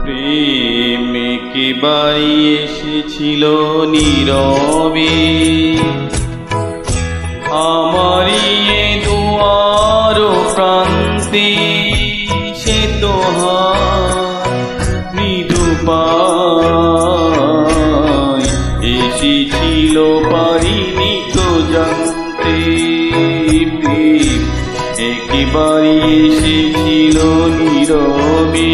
প্রেম একেবারে এসেছিল নীরবে আমারই এ দুয়ার প্রান্তে, সে তো মৃদু পায় এসেছিল, পারিনি তো জানতে। প্রেম একেবারে এসেছিল নীরবে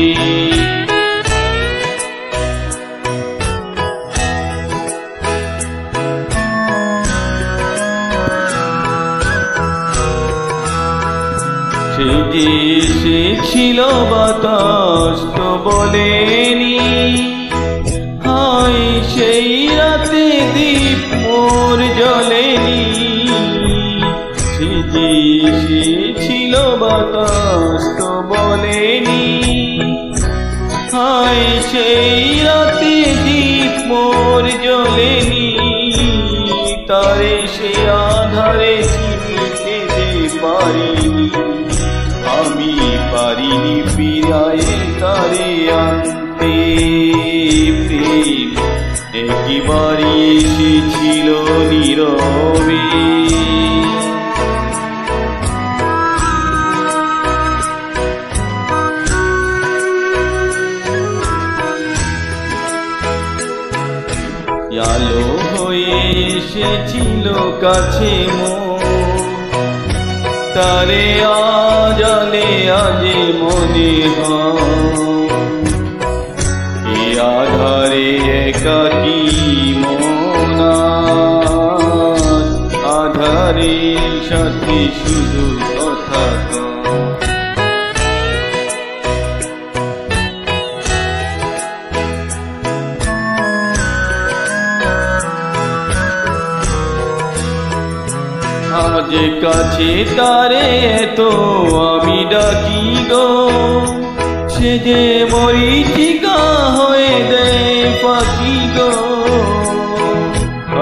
সে যে এসেছিল বাতাস তো বলেনি, হায় সেই রাতে দীপ মোর জ্বলেনি। সে যে এসেছিল বাতাস তো বলেনি, হায় সেই রাতে দীপ মোর জ্বলেনি। তারে সে আধারে চিনতে যে পারিনি, আমি পারিনি ফিরায় তারে আনতে। প্রেম একেবারে এসেছিল নীরবে আলো হয়ে এসেছিল কাছে তারে আজালে আজে মনে হয় আধারে একাকী মনা, আধারে সাথে শুধু কথা আজ কাছে তারে তো আমি ডাকি গো, সে যে মরিচিকা হয়ে দেয় পাখি গো।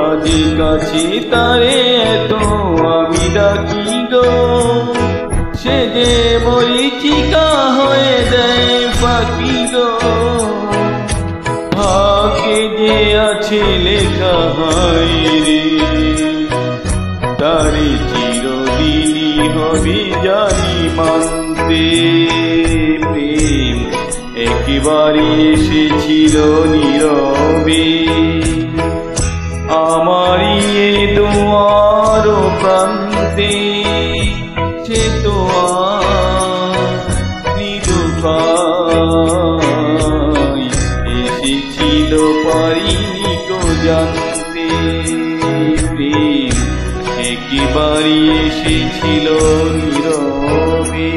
আজ কাছে তারে তো আমি ডাকি গো, সে যে মরিচিকা হয়ে দেয় পাখি গো। ভাগ্যে যে আছে লেখা হয় রে, তারে চিরদিনই হবে জানি মানতে। প্রেম একেবারে এসেছিল নীরবে আমারই এ দুয়ার প্রান্তে, সে তো মৃদু পায় এসেছিল, পারিনি তো জানতে। প্রেম একেবারে এসেছিল নীরবে।